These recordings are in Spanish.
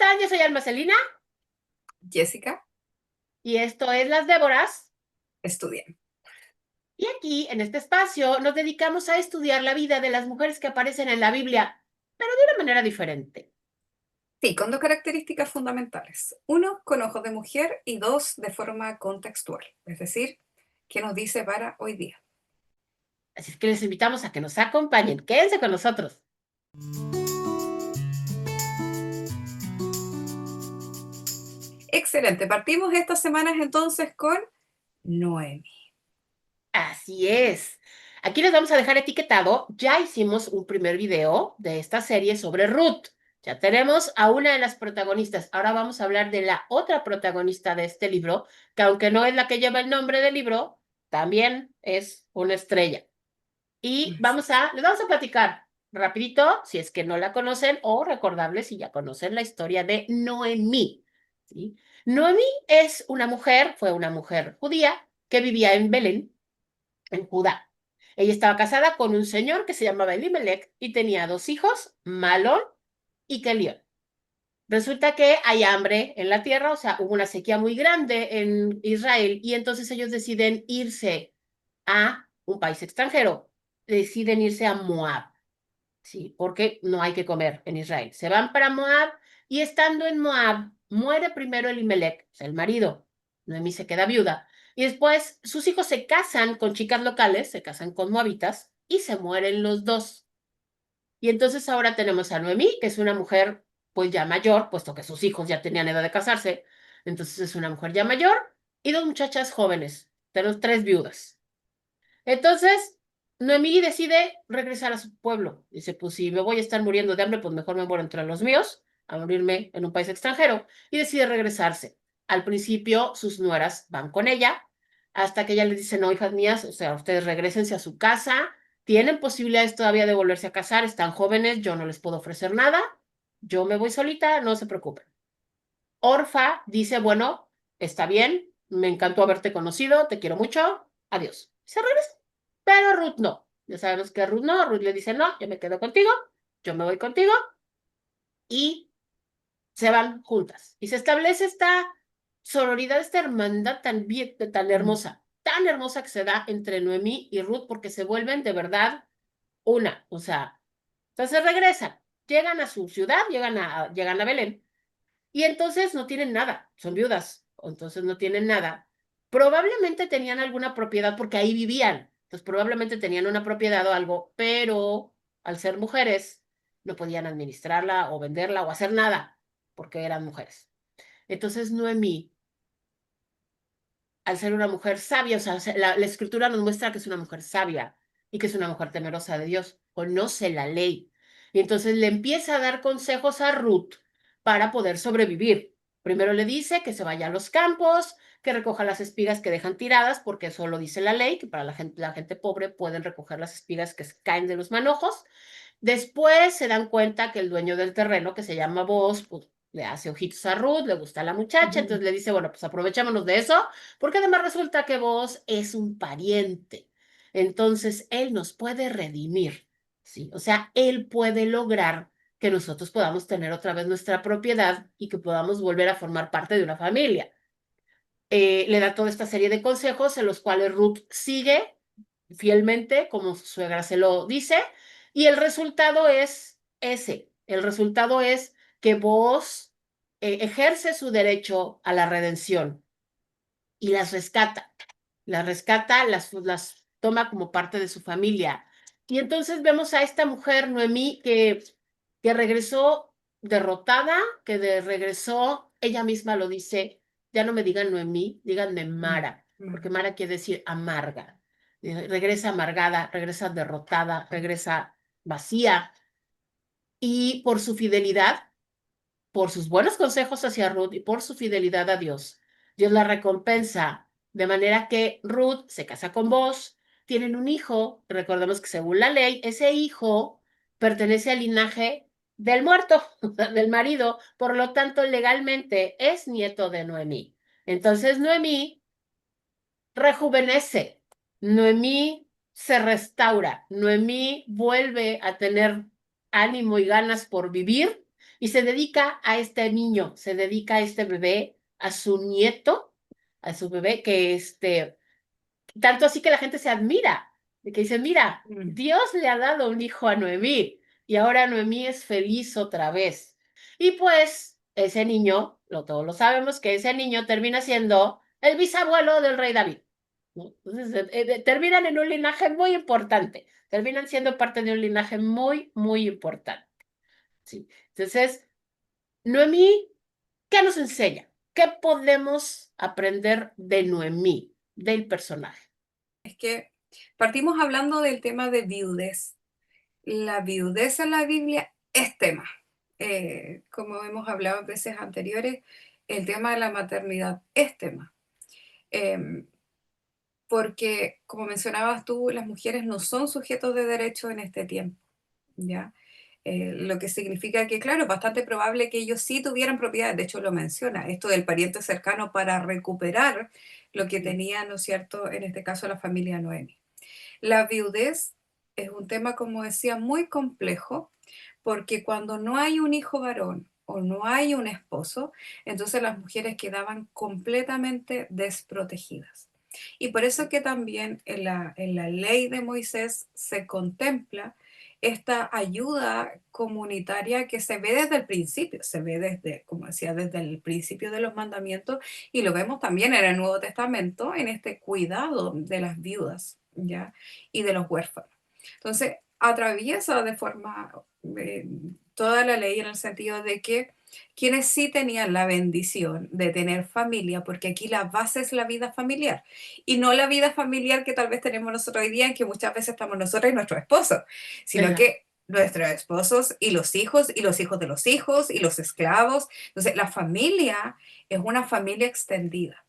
están? Yo soy Alma Celina Jessica, y esto es Las Déboras. estudian. Y aquí, en este espacio, nos dedicamos a estudiar la vida de las mujeres que aparecen en la Biblia, pero de una manera diferente. Sí, con dos características fundamentales. Uno, con ojos de mujer y dos, de forma contextual. Es decir, ¿qué nos dice para hoy día? Así es que les invitamos a que nos acompañen. Quédense con nosotros. Excelente. Partimos estas semanas entonces con Noemi. Así es. Aquí les vamos a dejar etiquetado. Ya hicimos un primer video de esta serie sobre Ruth. Ya tenemos a una de las protagonistas. Ahora vamos a hablar de la otra protagonista de este libro, que aunque no es la que lleva el nombre del libro, también es una estrella. Y les vamos a platicar rapidito, si es que no la conocen, o recordable si ya conocen la historia de Noemí. ¿Sí? Noemí fue una mujer judía que vivía en Belén, en Judá. Ella estaba casada con un señor que se llamaba Elimelech y tenía dos hijos, Malón y Kelión. Resulta que hay hambre en la tierra, o sea, hubo una sequía muy grande en Israel y entonces ellos deciden irse a un país extranjero, deciden irse a Moab, ¿sí? Porque no hay que comer en Israel. Se van para Moab y estando en Moab, muere primero Elimelech, o sea, el marido. Noemí se queda viuda. Y después sus hijos se casan con chicas locales, se casan con moabitas y se mueren los dos. Y entonces ahora tenemos a Noemí, que es una mujer pues ya mayor, puesto que sus hijos ya tenían edad de casarse. Entonces es una mujer ya mayor y dos muchachas jóvenes. Tenemos tres viudas. Entonces, Noemí decide regresar a su pueblo. Dice, pues si me voy a estar muriendo de hambre, pues mejor me muero entre los míos, a morirme en un país extranjero. Y decide regresarse. Al principio, sus nueras van con ella, hasta que ella les dice, no, hijas mías, o sea, ustedes regresense a su casa, tienen posibilidades todavía de volverse a casar, están jóvenes, yo no les puedo ofrecer nada, yo me voy solita, no se preocupen. Orfa dice, bueno, está bien, me encantó haberte conocido, te quiero mucho, adiós. Se regresa. Pero Ruth no. Ya sabemos que Ruth no. Ruth le dice, no, yo me quedo contigo, yo me voy contigo y se van juntas. Y se establece esta sororidad, esta hermandad tan hermosa que se da entre Noemí y Ruth porque se vuelven de verdad una. O sea, entonces regresan, llegan a su ciudad, llegan a Belén y entonces no tienen nada, son viudas, entonces no tienen nada. Probablemente tenían alguna propiedad porque ahí vivían, entonces probablemente tenían una propiedad o algo, pero al ser mujeres no podían administrarla o venderla o hacer nada porque eran mujeres. Entonces Noemí, al ser una mujer sabia, o sea, la escritura nos muestra que es una mujer sabia y que es una mujer temerosa de Dios, conoce la ley. Y entonces le empieza a dar consejos a Ruth para poder sobrevivir. Primero le dice que se vaya a los campos, que recoja las espigas que dejan tiradas, porque eso lo dice la ley, que para la gente pobre pueden recoger las espigas que caen de los manojos. Después se dan cuenta que el dueño del terreno, que se llama Boaz, pues le hace ojitos a Ruth, le gusta a la muchacha, entonces le dice, bueno, pues aprovechémonos de eso, porque además resulta que Boaz es un pariente. Entonces él nos puede redimir, ¿sí? O sea, él puede lograr que nosotros podamos tener otra vez nuestra propiedad y que podamos volver a formar parte de una familia. Le da toda esta serie de consejos en los cuales Ruth sigue fielmente, como su suegra se lo dice, y el resultado es ese. El resultado es que vos ejerce su derecho a la redención y las toma como parte de su familia. Y entonces vemos a esta mujer, Noemí, que regresó derrotada, regresó, ella misma lo dice, ya no me digan Noemí, díganme Mara, porque Mara quiere decir amarga. Regresa amargada, regresa derrotada, regresa vacía. Y por su fidelidad, por sus buenos consejos hacia Ruth y por su fidelidad a Dios, Dios la recompensa, de manera que Ruth se casa con vos, tienen un hijo, recordemos que según la ley, ese hijo pertenece al linaje del muerto, del marido, por lo tanto legalmente es nieto de Noemí. Entonces Noemí rejuvenece, Noemí se restaura, Noemí vuelve a tener ánimo y ganas por vivir y se dedica a este niño, se dedica a este bebé, a su nieto, a su bebé, que tanto así que la gente se admira, de que dice, mira, Mm. Dios le ha dado un hijo a Noemí y ahora Noemí es feliz otra vez. Y pues ese niño, todos lo sabemos, que ese niño termina siendo el bisabuelo del rey David, ¿no? Entonces, terminan en un linaje muy importante, terminan siendo parte de un linaje muy, muy importante. ¿Sí? Entonces, Noemí, ¿qué nos enseña? ¿Qué podemos aprender de Noemí, del personaje? Es que partimos hablando del tema de viudez. La viudez en la Biblia es tema. Como hemos hablado en veces anteriores, el tema de la maternidad es tema. Em, Porque, como mencionabas tú, las mujeres no son sujetos de derecho en este tiempo, ¿ya? Lo que significa que, claro, es bastante probable que ellos sí tuvieran propiedades. De hecho, lo menciona, esto del pariente cercano para recuperar lo que Sí, tenía, ¿no es cierto?, en este caso la familia Noemi. La viudez es un tema, como decía, muy complejo, porque cuando no hay un hijo varón o no hay un esposo, entonces las mujeres quedaban completamente desprotegidas. Y por eso que también en la ley de Moisés se contempla esta ayuda comunitaria que se ve desde el principio, se ve desde, como decía, desde el principio de los mandamientos y lo vemos también en el Nuevo Testamento, en este cuidado de las viudas, ¿ya? Y de los huérfanos. Entonces, atraviesa de forma eh, toda la ley en el sentido de que quienes sí tenían la bendición de tener familia, porque aquí la base es la vida familiar, y no la vida familiar que tal vez tenemos nosotros hoy día, en que muchas veces estamos nosotros y nuestros esposos, sino ajá, que nuestros esposos y los hijos de los hijos y los esclavos. Entonces, la familia es una familia extendida.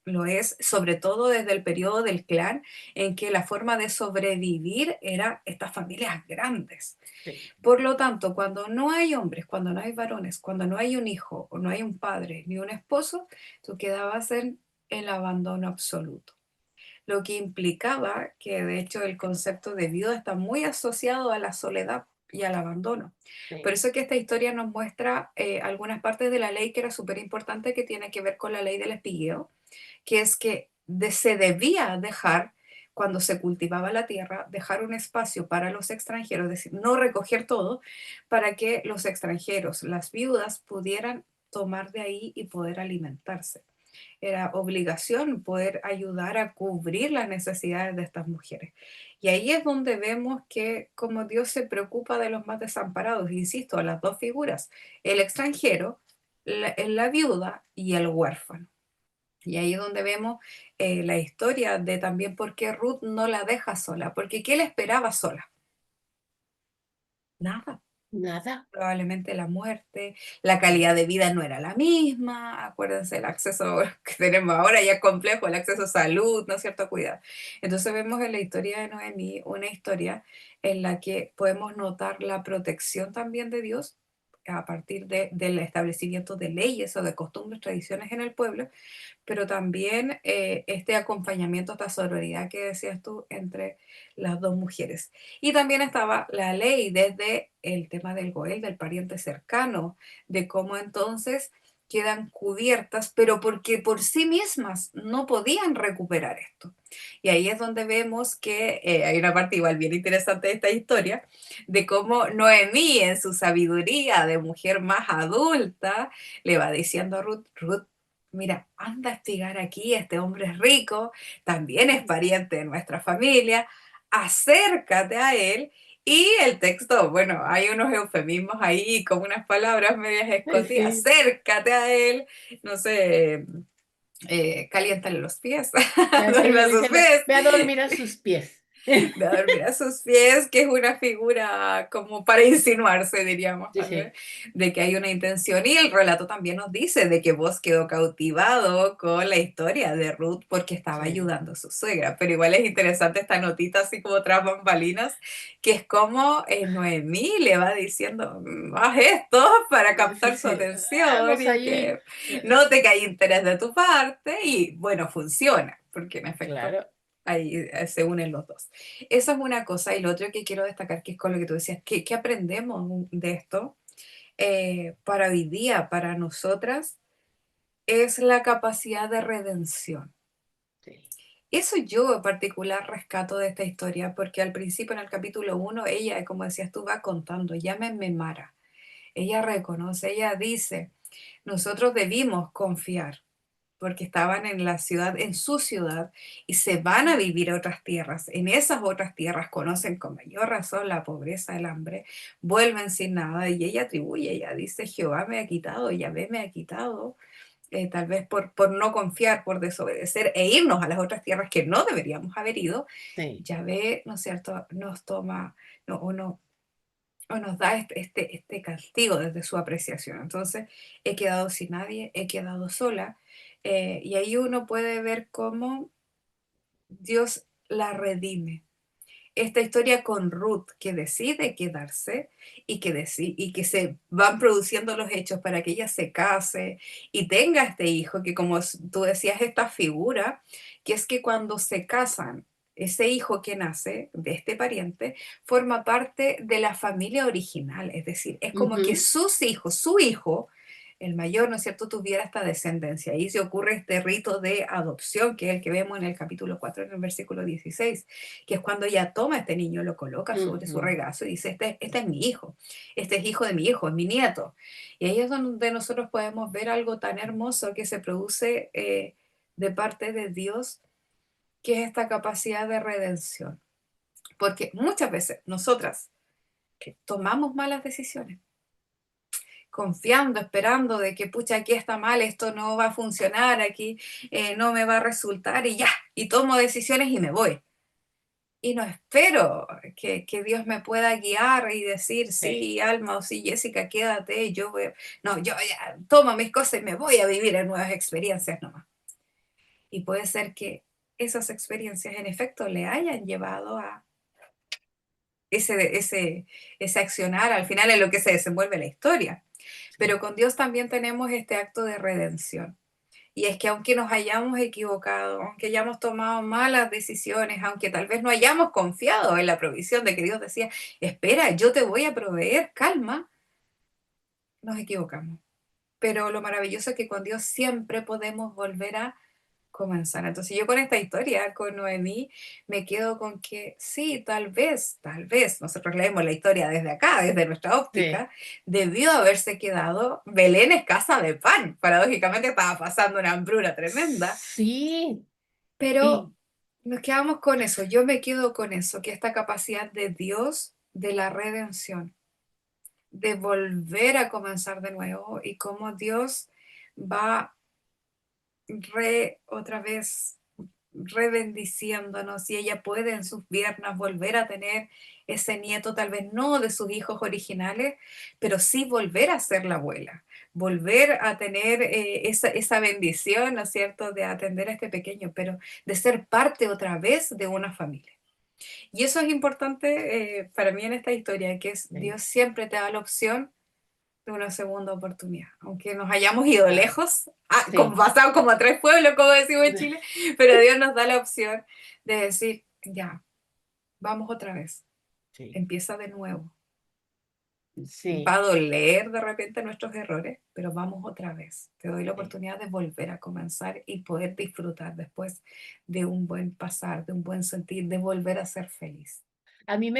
Lo es sobre todo desde el periodo del clan, en que la forma de sobrevivir era estas familias grandes. sí, Por lo tanto, cuando no hay hombres, cuando no hay varones, cuando no hay un hijo o no hay un padre ni un esposo, tú quedabas en el abandono absoluto. Lo que implicaba que de hecho el concepto de viuda está muy asociado a la soledad y al abandono. Por sí, eso que esta historia nos muestra algunas partes de la ley que era súper importante, que tiene que ver con la ley del espigueo, que es que se debía dejar, cuando se cultivaba la tierra, dejar un espacio para los extranjeros, es decir, no recoger todo, para que los extranjeros, las viudas, pudieran tomar de ahí y poder alimentarse. Era obligación poder ayudar a cubrir las necesidades de estas mujeres. Y ahí es donde vemos que como Dios se preocupa de los más desamparados, insisto, las dos figuras, el extranjero, la viuda y el huérfano. Y ahí es donde vemos la historia de también por qué Ruth no la deja sola, porque ¿qué le esperaba sola? Nada. nada, Probablemente la muerte, la calidad de vida no era la misma, acuérdense, el acceso que tenemos ahora ya es complejo, el acceso a salud, ¿no es cierto? Cuidado. Entonces vemos en la historia de Noemí una historia en la que podemos notar la protección también de Dios a partir del establecimiento de leyes o de costumbres, tradiciones en el pueblo, pero también este acompañamiento, esta sororidad que decías tú entre las dos mujeres. Y también estaba la ley desde el tema del Goel, del pariente cercano, de cómo entonces quedan cubiertas, pero porque por sí mismas no podían recuperar esto. Y ahí es donde vemos que hay una parte igual bien interesante de esta historia, de cómo Noemí en su sabiduría de mujer más adulta le va diciendo a Ruth, Ruth, mira, anda a espigar aquí, este hombre es rico, también es pariente de nuestra familia, acércate a él. Y el texto, bueno, hay unos eufemismos ahí, como unas palabras medias escondidas, sí, acércate a él, no sé, caliéntale los pies, ya sé, duerme le a sus dice, ve, pies, ve a dormir a sus pies. de dormir a sus pies, que es una figura como para insinuarse, diríamos Sí, tal vez, sí, de que hay una intención. Y el relato también nos dice de que vos quedó cautivado con la historia de Ruth porque estaba sí, ayudando a su suegra. Pero igual es interesante esta notita, así como tras bambalinas, que es como Noemí le va diciendo, haz esto para sí, captar su sí, atención vamos y allí. que note que hay interés de tu parte y bueno, funciona, porque en efecto Claro, ahí se unen los dos. Eso es una cosa. Y lo otro que quiero destacar, que es con lo que tú decías, ¿qué aprendemos de esto? para hoy día, para nosotras, es la capacidad de redención. sí, Eso yo en particular rescato de esta historia, porque al principio en el capítulo 1 ella, como decías tú, va contando, llámenme Mara. Ella reconoce, ella dice, nosotros debimos confiar, porque estaban en la ciudad, en su ciudad, y se van a vivir a otras tierras. En esas otras tierras conocen con mayor razón la pobreza, el hambre, vuelven sin nada, y ella atribuye, ella dice, Jehová me ha quitado, Yahvé me ha quitado, tal vez por no confiar, por desobedecer e irnos a las otras tierras que no deberíamos haber ido, sí, Yahvé, ¿no es cierto?, nos toma no, o nos da este castigo desde su apreciación. Entonces, he quedado sin nadie, he quedado sola, y ahí uno puede ver cómo Dios la redime. Esta historia con Ruth que decide quedarse y que se van produciendo los hechos para que ella se case y tenga este hijo, que como tú decías, esta figura, que es que cuando se casan, ese hijo que nace de este pariente forma parte de la familia original, es decir, es como que ujú, sus hijos, su hijo, el mayor, ¿no es cierto?, tuviera esta descendencia. Ahí se ocurre este rito de adopción, que es el que vemos en el capítulo 4 en el versículo 16, que es cuando ella toma a este niño, lo coloca sobre su ujú, regazo y dice, este es mi hijo, este es hijo de mi hijo, es mi nieto. Y ahí es donde nosotros podemos ver algo tan hermoso que se produce de parte de Dios, que es esta capacidad de redención. Porque muchas veces nosotras tomamos malas decisiones confiando, esperando de que, pucha, aquí está mal, esto no va a funcionar, aquí no me va a resultar y ya, y tomo decisiones y me voy. Y no espero que Dios me pueda guiar y decir, sí, sí, Alma, o sí, Jessica, quédate, yo voy, no, yo ya tomo mis cosas y me voy a vivir en nuevas experiencias nomás. Y puede ser que esas experiencias en efecto le hayan llevado a ese accionar al final en lo que se desenvuelve la historia. sí, Pero con Dios también tenemos este acto de redención. Y es que aunque nos hayamos equivocado, aunque hayamos tomado malas decisiones, aunque tal vez no hayamos confiado en la provisión de que Dios decía, espera, yo te voy a proveer, calma, nos equivocamos. Pero lo maravilloso es que con Dios siempre podemos volver a comenzar. Entonces yo con esta historia, con Noemí, me quedo con que sí, tal vez, nosotros leemos la historia desde acá, desde nuestra sí, óptica, debió haberse quedado Belén escasa de pan. Paradójicamente estaba pasando una hambruna tremenda, sí, pero y nos quedamos con eso, yo me quedo con eso, que esta capacidad de Dios de la redención, de volver a comenzar de nuevo y cómo Dios va otra vez rebendiciéndonos y ella puede en sus piernas volver a tener ese nieto, tal vez no de sus hijos originales, pero sí volver a ser la abuela, volver a tener esa bendición, ¿no es cierto?, de atender a este pequeño, pero de ser parte otra vez de una familia. Y eso es importante para mí en esta historia, que es sí, Dios siempre te da la opción de una segunda oportunidad. Aunque nos hayamos ido claro, lejos, como sí, pasado como a tres pueblos, como decimos en Chile, pero Dios nos da la opción de decir, ya, vamos otra vez, sí, empieza de nuevo. Va sí. a doler de repente nuestros errores, pero vamos otra vez. Te doy la Sí. oportunidad de volver a comenzar y poder disfrutar después de un buen pasar, de un buen sentir, de volver a ser feliz. A mí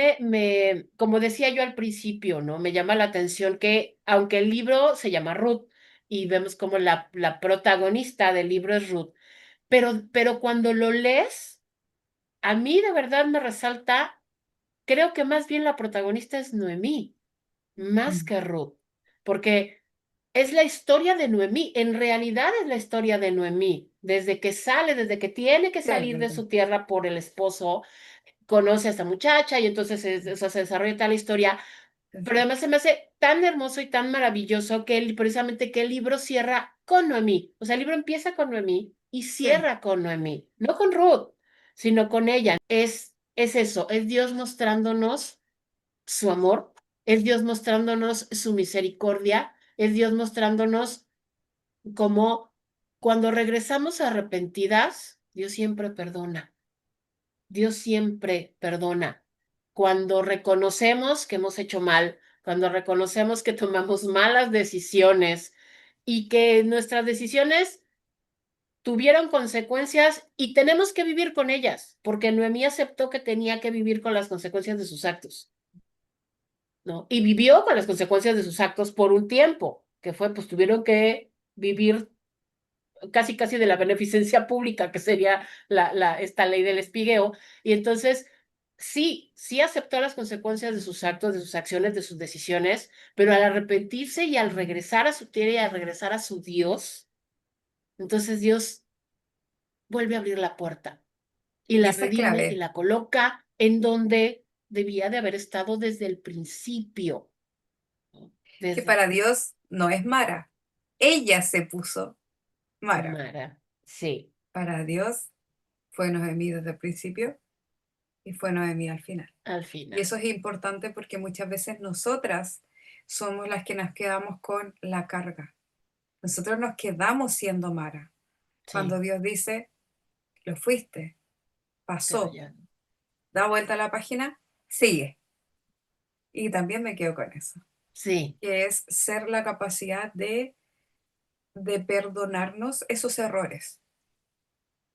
como decía yo al principio, ¿no? Me llama la atención que, aunque el libro se llama Ruth y vemos como la protagonista del libro es Ruth, pero cuando lo lees, a mí de verdad me resalta, creo que más bien la protagonista es Noemí, más Mm, que Ruth, porque es la historia de Noemí, en realidad es la historia de Noemí, desde que sale, desde que tiene que salir de cierto. su tierra por el esposo, conoce a esta muchacha y entonces o sea, se desarrolla tal historia, pero Eso, además se me hace tan hermoso y tan maravilloso que precisamente que el libro cierra con Noemí, o sea, el libro empieza con Noemí y sí, cierra con Noemí, no con Ruth, sino con ella. Es eso, es Dios mostrándonos su amor, es Dios mostrándonos su misericordia, es Dios mostrándonos cómo cuando regresamos arrepentidas, Dios siempre perdona. Dios siempre perdona. Cuando reconocemos que hemos hecho mal, cuando reconocemos que tomamos malas decisiones y que nuestras decisiones tuvieron consecuencias y tenemos que vivir con ellas, porque Noemí aceptó que tenía que vivir con las consecuencias de sus actos, ¿no? Y vivió con las consecuencias de sus actos por un tiempo, que fue, pues tuvieron que vivir casi casi de la beneficencia pública, que sería esta ley del espigueo, y entonces sí aceptó las consecuencias de sus actos, de sus acciones, de sus decisiones, pero al arrepentirse y al regresar a su tierra y al regresar a su Dios, entonces Dios vuelve a abrir la puerta y Y la esa es redime y clave, la coloca en donde debía de haber estado desde el principio, ¿no? que Desde para Dios no es Mara. Ella se puso Mara. Mara, sí, Para Dios fue Noemí desde el principio y fue Noemí al final. al Y final, eso es importante porque muchas veces nosotras somos las que nos quedamos con la carga. Nosotros nos quedamos siendo Mara. Cuando sí, Dios dice, lo fuiste, pero pasó, ya, da vuelta a la página, sigue. Y también me quedo con eso, sí, que es ser la capacidad de perdonarnos esos errores.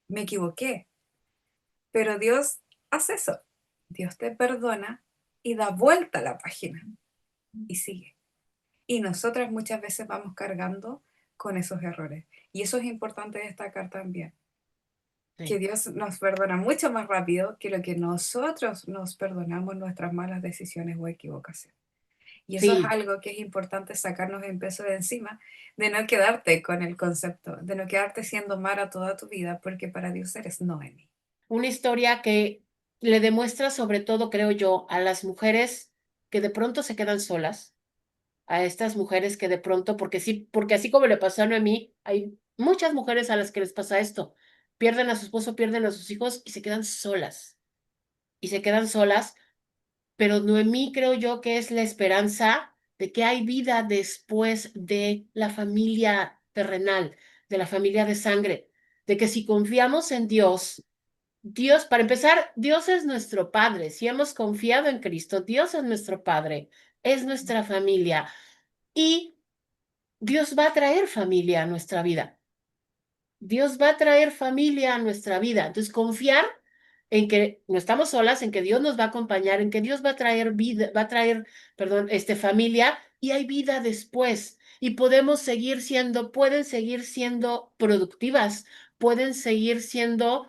Me equivoqué, pero Dios hace eso. Dios te perdona y da vuelta a la página y sigue. Y nosotras muchas veces vamos cargando con esos errores. Y eso es importante destacar también, que sí, Dios nos perdona mucho más rápido que lo que nosotros nos perdonamos nuestras malas decisiones o equivocaciones. Y eso es sí. algo que es importante sacarnos el peso de encima, de no quedarte con el concepto, de no quedarte siendo Mara toda tu vida, porque para Dios eres Noemi. Una historia que le demuestra sobre todo, creo yo, a las mujeres que de pronto se quedan solas, a estas mujeres que de pronto, porque sí, porque así como le pasó a Noemí, hay muchas mujeres a las que les pasa esto, pierden a su esposo, pierden a sus hijos y se quedan solas, pero Noemí creo yo que es la esperanza de que hay vida después de la familia terrenal, de la familia de sangre, de que si confiamos en Dios, Dios, para empezar, Dios es nuestro Padre. Si hemos confiado en Cristo, Dios es nuestro Padre, es nuestra familia y Dios va a traer familia a nuestra vida. Dios va a traer familia a nuestra vida. Entonces, confiar en que no estamos solas, en que Dios nos va a acompañar, en que Dios va a traer vida, va a traer, perdón, familia y hay vida después. Y podemos seguir siendo, pueden seguir siendo productivas, pueden seguir siendo.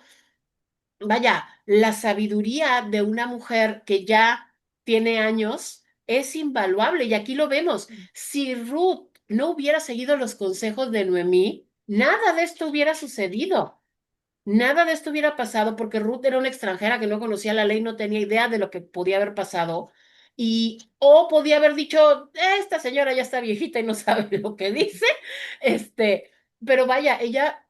Vaya, la sabiduría de una mujer que ya tiene años es invaluable y aquí lo vemos. Si Ruth no hubiera seguido los consejos de Noemí, nada de esto hubiera sucedido. Nada de esto hubiera pasado porque Ruth era una extranjera que no conocía la ley, no tenía idea de lo que podía haber pasado. Y o podía haber dicho, esta señora ya está viejita y no sabe lo que dice. Este, pero vaya, ella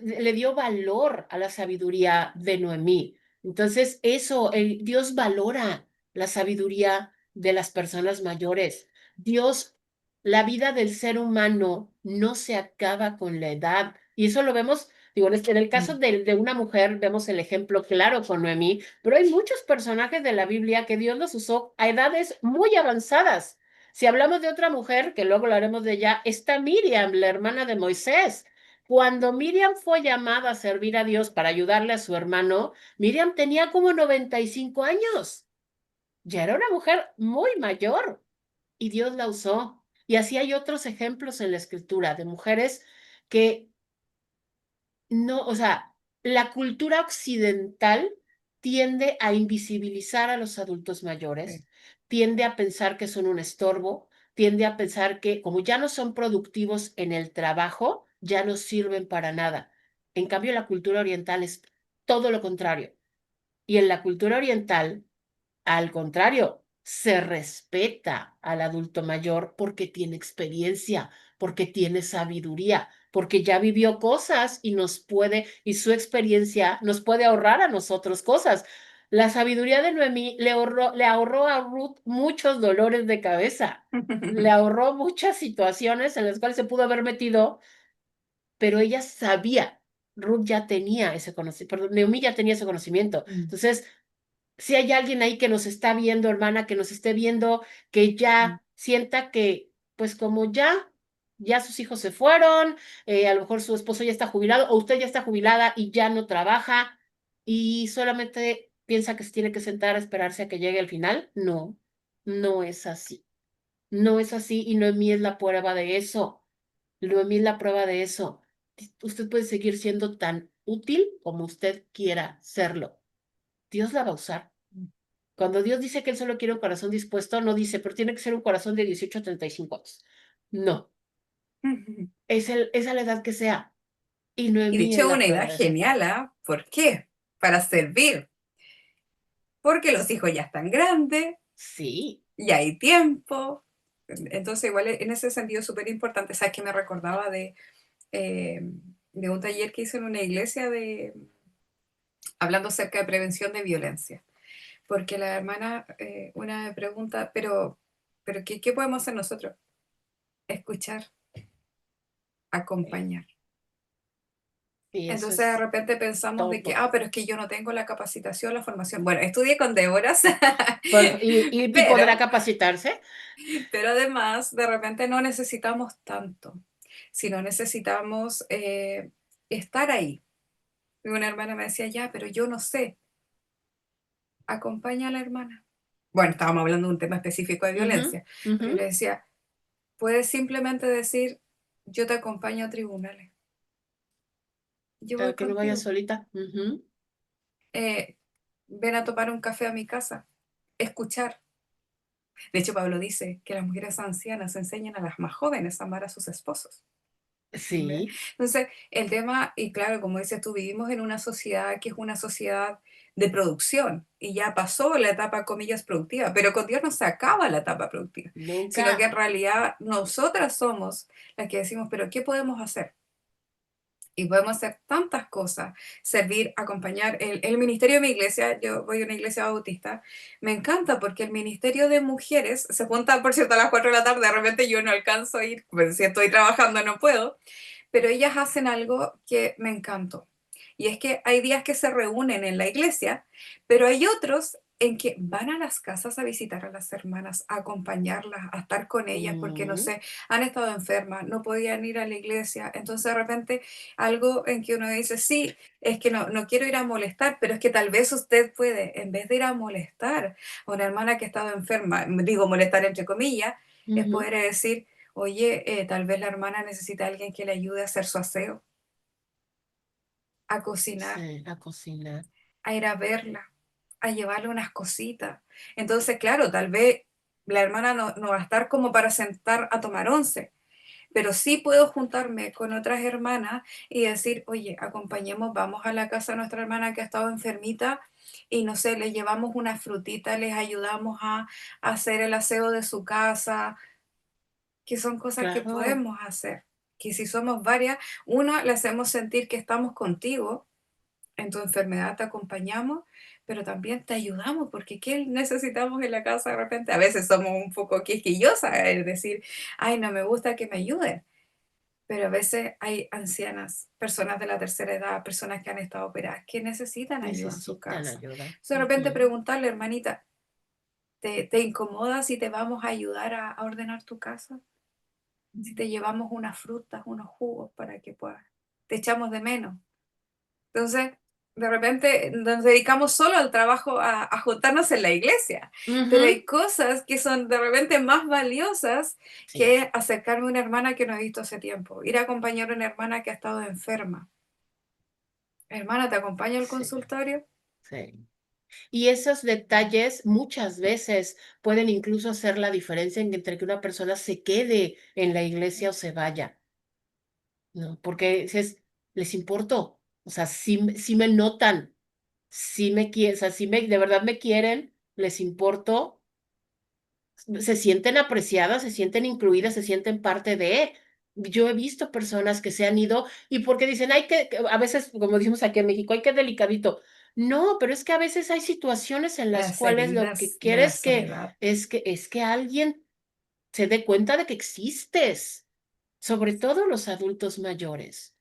le dio valor a la sabiduría de Noemí. Entonces, eso, Dios valora la sabiduría de las personas mayores. Dios, la vida del ser humano no se acaba con la edad. Y eso lo vemos, digo, en el caso de una mujer, vemos el ejemplo claro con Noemí, pero hay muchos personajes de la Biblia que Dios los usó a edades muy avanzadas. Si hablamos de otra mujer, que luego hablaremos de ella, está Miriam, la hermana de Moisés. Cuando Miriam fue llamada a servir a Dios para ayudarle a su hermano, Miriam tenía como 95 años. Ya era una mujer muy mayor y Dios la usó. Y así hay otros ejemplos en la escritura de mujeres que no, o sea, la cultura occidental tiende a invisibilizar a los adultos mayores, Sí. tiende a pensar que son un estorbo, tiende a pensar que como ya no son productivos en el trabajo, ya no sirven para nada. En cambio, la cultura oriental es todo lo contrario. Y en la cultura oriental, al contrario, se respeta al adulto mayor porque tiene experiencia, porque tiene sabiduría, porque ya vivió cosas y nos puede, y su experiencia nos puede ahorrar a nosotros cosas. La sabiduría de Noemí le ahorró a Ruth muchos dolores de cabeza, le ahorró muchas situaciones en las cuales se pudo haber metido, pero ella sabía, Ruth ya tenía ese conocimiento, perdón, Noemí ya tenía ese conocimiento. Entonces, Si hay alguien ahí que nos está viendo, hermana, que nos esté viendo, que Mm, ya sienta que, pues como ya sus hijos se fueron, a lo mejor su esposo ya está jubilado o usted ya está jubilada y ya no trabaja y solamente piensa que se tiene que sentar a esperarse a que llegue el final. No, no es así. No es así y Noemí es la prueba de eso. Noemí es la prueba de eso. Usted puede seguir siendo tan útil como usted quiera serlo. Dios la va a usar. Cuando Dios dice que Él solo quiere un corazón dispuesto, no dice, pero tiene que ser un corazón de 18 a 35 años. No, mm. es a la edad que sea. Y Y Noemí dicho es la una idea prueba de eso. genial, ¿ah? ¿Por qué? Para servir, porque los hijos ya están grandes, Sí. ya hay tiempo. Entonces, igual en ese sentido es súper importante. ¿Sabes que me recordaba eh, de un taller que hice en una iglesia hablando acerca de prevención de violencia? Porque la hermana, una me pregunta, pero ¿qué podemos hacer nosotros? Escuchar, eh, acompañar. Y eso Entonces de es repente pensamos de que, todo. pero es que yo no tengo la capacitación, la formación. Bueno, estudié con Déboras, Y podrá pero, capacitarse. pero además de repente no necesitamos tanto, sino necesitamos estar ahí. Y una hermana me decía, ya, pero yo no sé, acompaña a la hermana. Bueno, estábamos hablando de un tema específico de Ujú, violencia, ujú. pero yo le decía, puedes simplemente decir, yo te acompaño a tribunales, yo voy Para que no vaya contigo. solita. Ujú. Eh, ven a tomar un café a mi casa, escuchar. De hecho, Pablo dice que las mujeres ancianas enseñan a las más jóvenes a amar a sus esposos. ¿Ve? Sí, Entonces, el tema, y claro, como dices tú, vivimos en una sociedad que es una sociedad de producción y ya pasó la etapa, comillas, productiva, pero con Dios no se acaba la etapa productiva, sino que nunca. en realidad nosotras somos las que decimos, pero ¿qué podemos hacer? Y podemos hacer tantas cosas, servir, acompañar. El ministerio de mi iglesia, yo voy a una iglesia bautista, me encanta porque el ministerio de mujeres se junta, por cierto, a las 4 de la tarde, de repente yo no alcanzo a ir, pues si estoy trabajando no puedo, pero ellas hacen algo que me encantó. Y es que hay días que se reúnen en la iglesia, pero hay otros en que van a las casas a visitar a las hermanas, a acompañarlas, a estar con ellas, porque no Mm, sé, han estado enfermas, no podían ir a la iglesia. Entonces de repente algo en que uno dice, sí, es que no quiero ir a molestar, pero es que tal vez usted puede, en vez de ir a molestar a una hermana que ha estado enferma, digo molestar entre comillas, es ujú. poder decir, oye, tal vez la hermana necesita a alguien que le ayude a hacer su aseo, a cocinar, Sí, a cocinar. a ir a verla, a llevarle unas cositas. Entonces, claro, tal vez la hermana no va a estar como para sentar a tomar once, pero sí puedo juntarme con otras hermanas y decir, oye, acompañemos, vamos a la casa de nuestra hermana que ha estado enfermita y no sé, le llevamos una frutita, les ayudamos a hacer el aseo de su casa, que son cosas que Claro. podemos hacer, que si somos varias, una, le hacemos sentir que estamos contigo, en tu enfermedad te acompañamos, pero también te ayudamos, porque ¿qué necesitamos en la casa de repente? A veces somos un poco quisquillosas, es decir, ay, no me gusta que me ayuden, pero a veces hay ancianas, personas de la tercera edad, personas que han estado operadas, que necesitan ayuda en su Necesitan casa. ayuda. Entonces, de repente Ujú. preguntarle, hermanita, ¿te incomoda si te vamos a ayudar a ordenar tu casa? Si te llevamos unas frutas, unos jugos para que puedas. Te echamos de menos. Entonces, de repente nos dedicamos solo al trabajo, a juntarnos en la iglesia, pero Ujú. hay cosas que son de repente más valiosas Sí, que acercarme a una hermana que no he visto hace tiempo, ir a acompañar a una hermana que ha estado enferma. Hermana, ¿te acompaña al sí, consultorio? sí. Y esos detalles muchas veces pueden incluso hacer la diferencia entre que una persona se quede en la iglesia o se vaya, ¿no? Porque les importo, o sea, sí me notan, sí me quieren, o sea, de verdad me quieren, les importo, se sienten apreciadas, se sienten incluidas, se sienten parte de. Yo he visto personas que se han ido y porque dicen, ay, que a veces, como decimos aquí en México, ay, qué delicadito. No, pero es que a veces hay situaciones en las Las cuales lo que heridas de la quieres que soledad. es que alguien se dé cuenta de que existes, sobre todo los adultos mayores.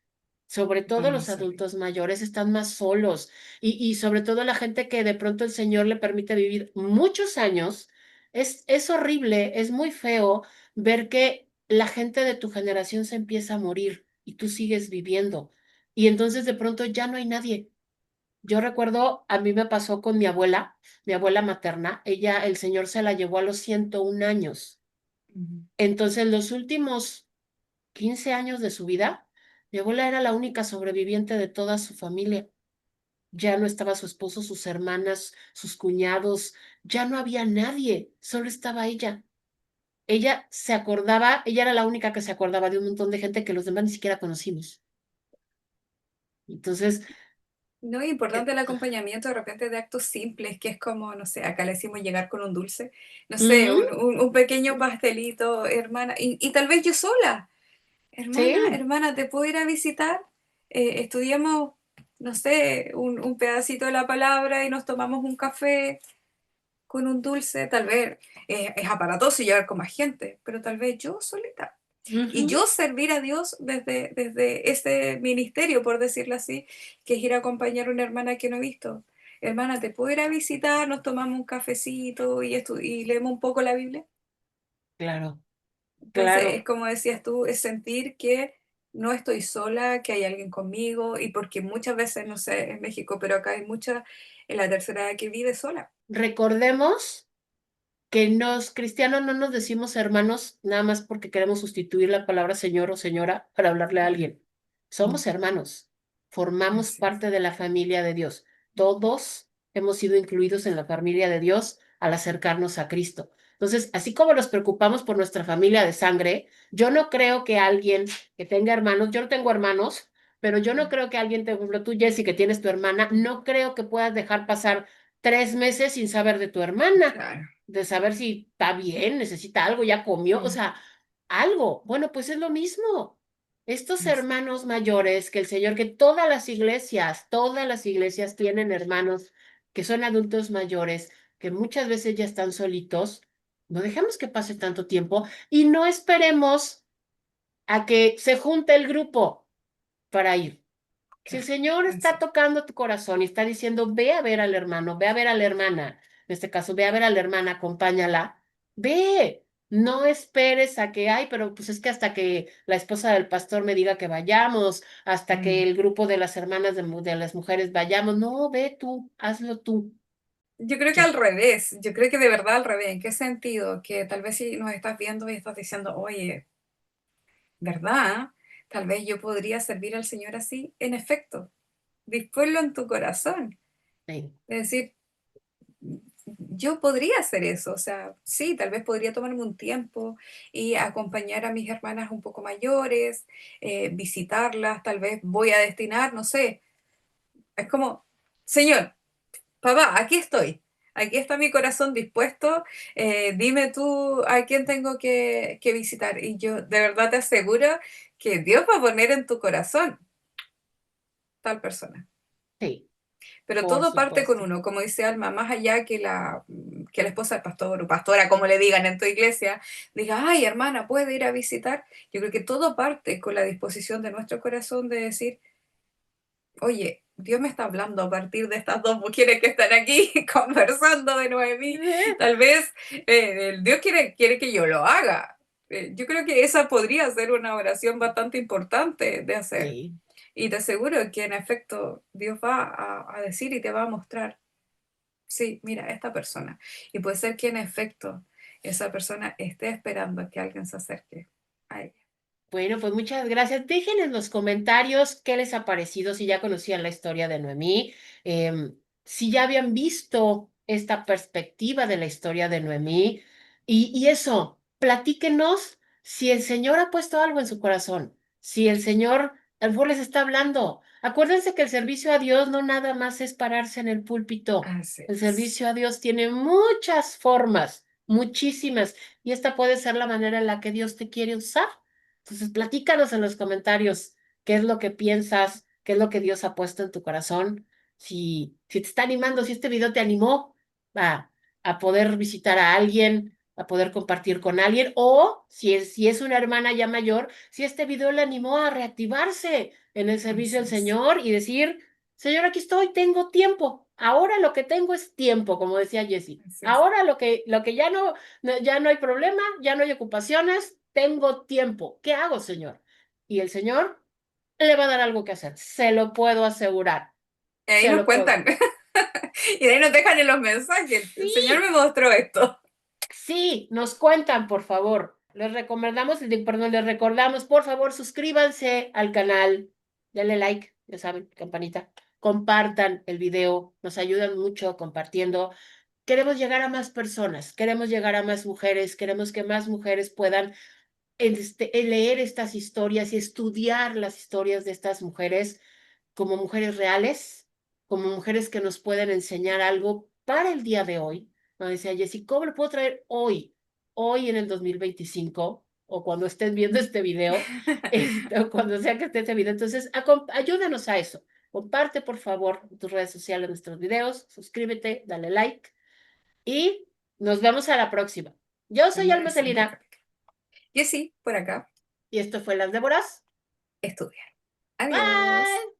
Sobre todo Vamos los a salir. adultos mayores están más solos y sobre todo la gente que de pronto el Señor le permite vivir muchos años. Es horrible, es muy feo ver que la gente de tu generación se empieza a morir y tú sigues viviendo. Y entonces de pronto ya no hay nadie. Yo recuerdo, a mí me pasó con mi abuela materna, ella, el Señor se la llevó a los 101 años. Ujú. Entonces, los últimos 15 años de su vida, mi abuela era la única sobreviviente de toda su familia. Ya no estaba su esposo, sus hermanas, sus cuñados, ya no había nadie, solo estaba ella. Ella se acordaba, ella era la única que se acordaba de un montón de gente que los demás ni siquiera conocimos. Entonces, No, es eh, importante el acompañamiento de repente de actos simples, que es como, no sé, acá le decimos llegar con un dulce, no sé, ujú, un pequeño pastelito, hermana, y tal vez yo sola, sí, hermana, ¿te puedo ir a visitar? Estudiamos, no sé, un pedacito de la palabra y nos tomamos un café con un dulce, tal vez es aparatoso llegar con más gente, pero tal vez yo solita. Y ujú, yo servir a Dios desde ese ministerio, por decirlo así, que es ir a acompañar a una hermana que no he visto. Hermana, ¿te puedo ir a visitar? Nos tomamos un cafecito y leemos un poco la Biblia. claro, Entonces, es claro. como decías tú, es sentir que no estoy sola, que hay alguien conmigo, y porque muchas veces, no sé, en México, pero acá hay mucha en la tercera edad que vive sola. Recordemos que los cristianos no nos decimos hermanos nada más porque queremos sustituir la palabra señor o señora para hablarle a Mm, alguien. mm, Somos hermanos, formamos así es. parte de la familia de Dios. Todos hemos sido incluidos en la familia de Dios al acercarnos a Cristo. Entonces, así como nos preocupamos por nuestra familia de sangre, yo no creo que alguien que tenga hermanos, yo no tengo hermanos, pero yo no Mm, creo que alguien, por ejemplo, tú, Jessy, que tienes tu hermana, no creo que puedas dejar pasar 3 meses sin saber de tu hermana, claro. de saber si está bien, necesita algo, ya comió, o Mm, sea, algo. Bueno, pues es lo mismo. Estos así. hermanos mayores que el Señor, que todas las iglesias tienen hermanos que son adultos mayores, que muchas veces ya están solitos, no dejemos que pase tanto tiempo y no esperemos a que se junte el grupo para ir. Si el Claro, Señor así está es. tocando tu corazón y está diciendo, ve a ver al hermano, ve a ver a la hermana, en este caso, ve a ver a la hermana, acompáñala, ve, no esperes a que, ay, pero pues es que hasta que la esposa del pastor me diga que vayamos, hasta que Mm. el grupo de las hermanas de las mujeres vayamos, no, ve tú, hazlo tú, Yo creo que ya, al revés, yo creo que de verdad al revés. ¿En qué sentido? Que tal vez si nos estás viendo y estás diciendo, oye, ¿verdad? Tal vez yo podría servir al Señor así. En efecto, disponlo en tu corazón. sí, Es decir, yo podría hacer eso. O sea, sí, tal vez podría tomarme un tiempo y acompañar a mis hermanas un poco mayores, visitarlas, tal vez voy a destinar, no sé. Es como, Señor, papá, aquí estoy. Aquí está mi corazón dispuesto. Dime tú a quién tengo que visitar. Y yo de verdad te aseguro que Dios va a poner en tu corazón tal persona. sí, Pero por todo parte con supuesto. uno, como dice Alma, más allá que la esposa del pastor o pastora, como le digan en tu iglesia, diga, ay, hermana, puede ir a visitar. Yo creo que todo parte con la disposición de nuestro corazón de decir, oye, Dios me está hablando a partir de estas dos mujeres que están aquí conversando de Noemí. Tal vez Dios quiere que yo lo haga. Yo creo que esa podría ser una oración bastante importante de hacer. Sí. Y te aseguro que en efecto Dios va a decir y te va a mostrar, sí, mira, esta persona. Y puede ser que en efecto esa persona esté esperando a que alguien se acerque a ella. Bueno, pues muchas gracias. Dejen en los comentarios qué les ha parecido, si ya conocían la historia de Noemí, si ya habían visto esta perspectiva de la historia de Noemí. Y eso, platíquenos si el Señor ha puesto algo en su corazón, si el Señor a lo mejor les está hablando. Acuérdense que el servicio a Dios no nada más es pararse en el púlpito. Así El es. servicio a Dios tiene muchas formas, muchísimas, y esta puede ser la manera en la que Dios te quiere usar. Entonces, platícanos en los comentarios qué es lo que piensas, qué es lo que Dios ha puesto en tu corazón, si te está animando, si este video te animó a, a poder visitar a alguien, a poder compartir con alguien, o si es una hermana ya mayor, si este video le animó a reactivarse en el servicio Así del es, Señor y decir, Señor, aquí estoy, tengo tiempo. Ahora lo que tengo es tiempo, como decía Jessie. así es. Ahora lo que ya no hay problema, ya no hay ocupaciones, tengo tiempo. ¿Qué hago, Señor? Y el Señor le va a dar algo que hacer, se lo puedo asegurar, Y ahí se nos lo puedo. cuentan. Y de ahí nos dejan en los mensajes. El Señor me Sí, mostró esto. sí, nos cuentan, por favor. Les recordamos, por favor, suscríbanse al canal, denle like, ya saben, campanita, compartan el video, nos ayudan mucho compartiendo. Queremos llegar a más personas, queremos llegar a más mujeres, queremos que más mujeres puedan leer estas historias y estudiar las historias de estas mujeres como mujeres reales, como mujeres que nos pueden enseñar algo para el día de hoy. Me decía Jessy, ¿cómo lo puedo traer hoy en el 2025, o cuando estén viendo este video, o cuando sea que esté este video? Entonces, ayúdanos a eso. Comparte, por favor, en tus redes sociales nuestros videos, suscríbete, dale like y nos vemos a la próxima. Yo soy Alma Conversa Celina Católica. Y sí, por acá, y esto fue Las Déboras. estudiar. Bye. Adiós.